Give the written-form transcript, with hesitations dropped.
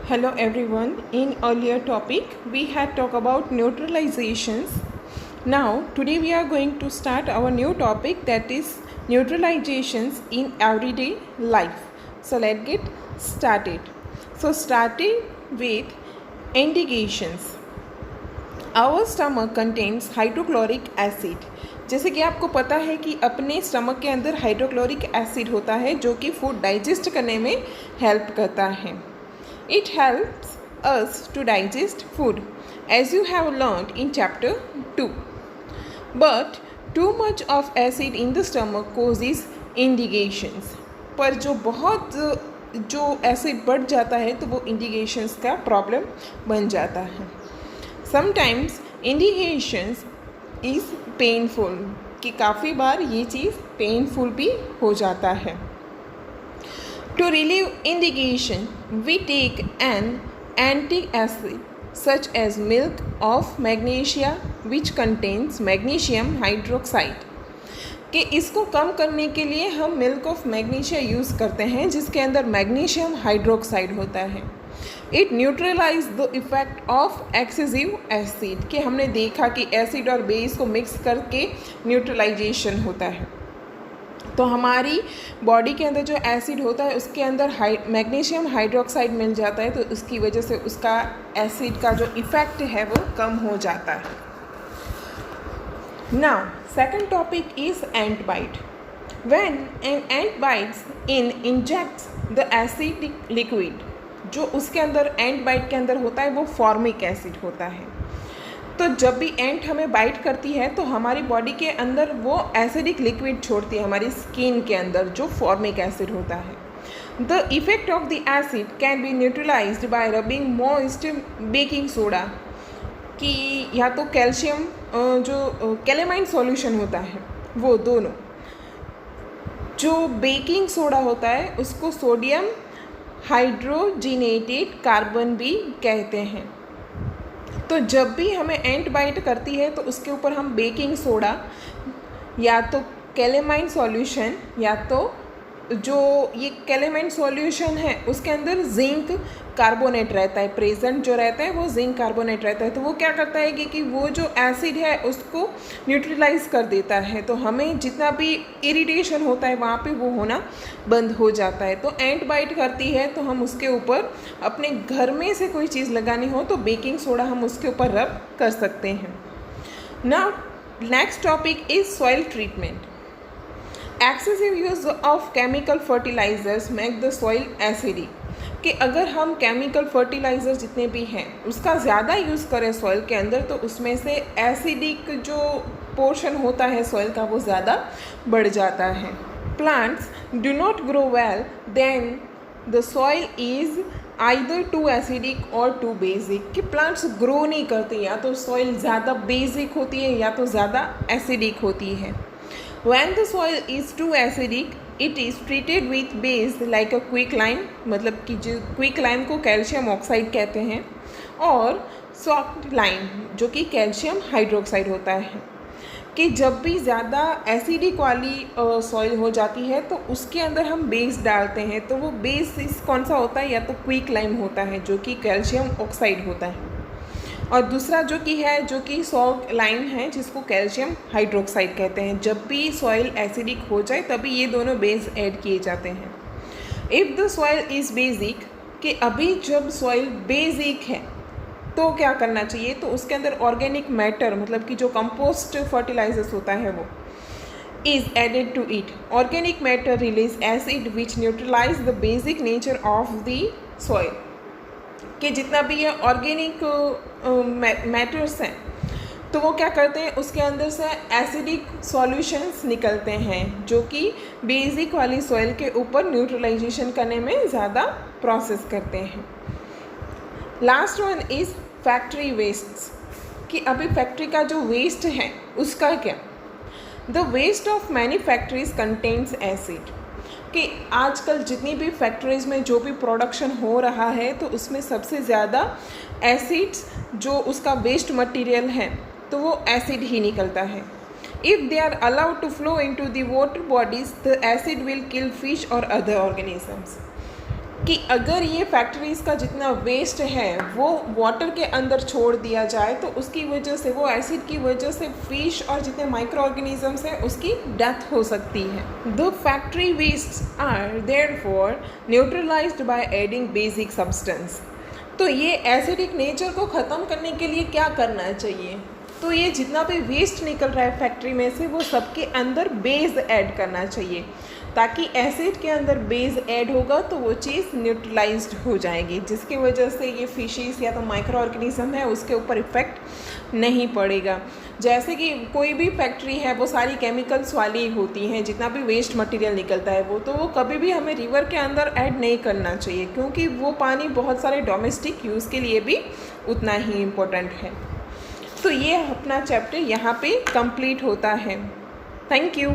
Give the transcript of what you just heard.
Hello everyone. In earlier topic we had talked about neutralizations. Now today we are going to start our new topic, that is neutralizations in everyday life. So let's get started. So starting with indications. Our stomach contains hydrochloric acid. जैसे कि आपको पता है कि अपने stomach के अंदर hydrochloric acid होता है जो कि फूड डाइजेस्ट करने में हेल्प करता है. It helps us to digest food, as you have learned in chapter 2. But too much of acid in the stomach causes indigestions. पर जो एसिड बढ़ जाता है तो वो इंडिगेशंस का प्रॉब्लम बन जाता है. समटाइम्स इंडिगेशंस इज़ पेनफुल, कि काफ़ी बार ये चीज़ पेनफुल भी हो जाता है. To relieve indigestion, we take an antacid such as milk of magnesia which contains magnesium hydroxide. कि इसको कम करने के लिए हम मिल्क ऑफ मैग्नीशिया यूज़ करते हैं जिसके अंदर मैग्नीशियम हाइड्रोक्साइड होता है. It neutralise the effect of excessive acid, कि हमने देखा कि एसिड और बेस को मिक्स करके न्यूट्रलाइजेशन होता है. तो हमारी बॉडी के अंदर जो एसिड होता है उसके अंदर मैग्नीशियम हाइड्रोक्साइड मिल जाता है, तो उसकी वजह से उसका एसिड का जो इफ़ेक्ट है वो कम हो जाता है. Now second topic is ant bite. When an ant bites in injects the acidic liquid, जो उसके अंदर एंट बाइट के अंदर होता है वो फॉर्मिक एसिड होता है. तो जब भी एंट हमें बाइट करती है तो हमारी बॉडी के अंदर वो एसिडिक लिक्विड छोड़ती है हमारी स्किन के अंदर, जो फॉर्मिक एसिड होता है. The effect of the acid can be neutralised bye rubbing moist baking soda, कि या तो कैल्शियम जो कैलेमाइन सॉल्यूशन होता है वो दोनों, जो बेकिंग सोडा होता है उसको सोडियम हाइड्रोजिनेटेड कार्बन भी कहते हैं. तो जब भी हमें एंट बाइट करती है तो उसके ऊपर हम बेकिंग सोडा या तो कैलेमाइन सॉल्यूशन, या तो जो ये कैलेमाइन सॉल्यूशन है उसके अंदर जिंक कार्बोनेट रहता है, प्रेजेंट जो रहता है वो जिंक कार्बोनेट रहता है. तो वो क्या करता है कि वो जो एसिड है उसको न्यूट्रलाइज कर देता है, तो हमें जितना भी इरिटेशन होता है वहाँ पे वो होना बंद हो जाता है. तो एंट बाइट करती है तो हम उसके ऊपर अपने घर में से कोई चीज़ लगानी हो तो बेकिंग सोडा हम उसके ऊपर रब कर सकते हैं. Now next topic is soil treatment. Excessive use of chemical fertilisers make the soil acidic, कि अगर हम केमिकल फर्टिलाइज़र जितने भी हैं उसका ज़्यादा यूज़ करें सॉइल के अंदर तो उसमें से एसिडिक जो पोर्शन होता है सॉइल का वो ज़्यादा बढ़ जाता है. Plants do not grow well then the soil is either too acidic और टू बेसिक, कि प्लांट्स ग्रो नहीं करते, या तो सॉइल ज़्यादा बेसिक होती है या तो ज़्यादा एसिडिक होती है. When the soil is too acidic, it is treated with base like a quicklime, मतलब कि जो क्विकलाइम को कैल्शियम ऑक्साइड कहते हैं, और सॉफ्ट लाइम जो कि कैल्शियम हाइड्रोक्साइड होता है. कि जब भी ज़्यादा एसिडिक वाली सॉइल हो जाती है तो उसके अंदर हम बेस डालते हैं, तो वो बेस कौन सा होता है, या तो क्विकलाइम होता है जो कि कैल्शियम ऑक्साइड होता है, और दूसरा जो कि सॉल्ट लाइम है जिसको कैल्शियम हाइड्रोक्साइड कहते हैं. जब भी सॉइल एसिडिक हो जाए तभी ये दोनों बेस ऐड किए जाते हैं. If the soil is basic, कि अभी जब सॉइल बेसिक है तो क्या करना चाहिए, तो उसके अंदर ऑर्गेनिक मैटर मतलब कि जो कंपोस्ट फर्टिलाइजर्स होता है वो is added to it. Organic matter release acid which neutralise the basic nature of the soil, कि जितना भी ये ऑर्गेनिक मैटर्स हैं तो वो क्या करते हैं उसके अंदर से एसिडिक सॉल्यूशंस निकलते हैं जो कि बेसिक वाली सॉइल के ऊपर न्यूट्रलाइजेशन करने में ज़्यादा प्रोसेस करते हैं. Last one is factory wastes, कि अभी फैक्ट्री का जो वेस्ट है उसका क्या. The waste of many factories contains acid, कि आजकल जितनी भी फैक्ट्रीज़ में जो भी प्रोडक्शन हो रहा है तो उसमें सबसे ज़्यादा एसिड्स जो उसका वेस्ट मटेरियल है तो वो एसिड ही निकलता है. If they are allowed to flow into the water bodies the acid will kill fish और अदर ऑर्गेनिजम्स. कि अगर ये फैक्ट्रीज़ का जितना वेस्ट है वो वाटर के अंदर छोड़ दिया जाए तो उसकी वजह से, वो एसिड की वजह से फिश और जितने माइक्रो ऑर्गेनिजम्स हैं उसकी डेथ हो सकती है। The factory waste are therefore neutralised by adding basic substance. तो ये एसिडिक नेचर को ख़त्म करने के लिए क्या करना चाहिए? तो ये जितना भी वेस्ट निकल रहा है फैक्ट्री में से वो सबके अंदर बेस ऐड करना चाहिए, ताकि एसिड के अंदर बेस ऐड होगा तो वो चीज़ न्यूट्रलाइज्ड हो जाएगी, जिसकी वजह से ये फिशेस या तो माइक्रो ऑर्गेनिज्म है उसके ऊपर इफ़ेक्ट नहीं पड़ेगा। जैसे कि कोई भी फैक्ट्री है वो सारी केमिकल्स वाली होती हैं, जितना भी वेस्ट मटेरियल निकलता है वो कभी भी हमें रिवर के अंदर ऐड नहीं करना चाहिए, क्योंकि वो पानी बहुत सारे डोमेस्टिक यूज़ के लिए भी उतना ही इम्पोर्टेंट है। तो ये अपना चैप्टर यहाँ पे कंप्लीट होता है। Thank you.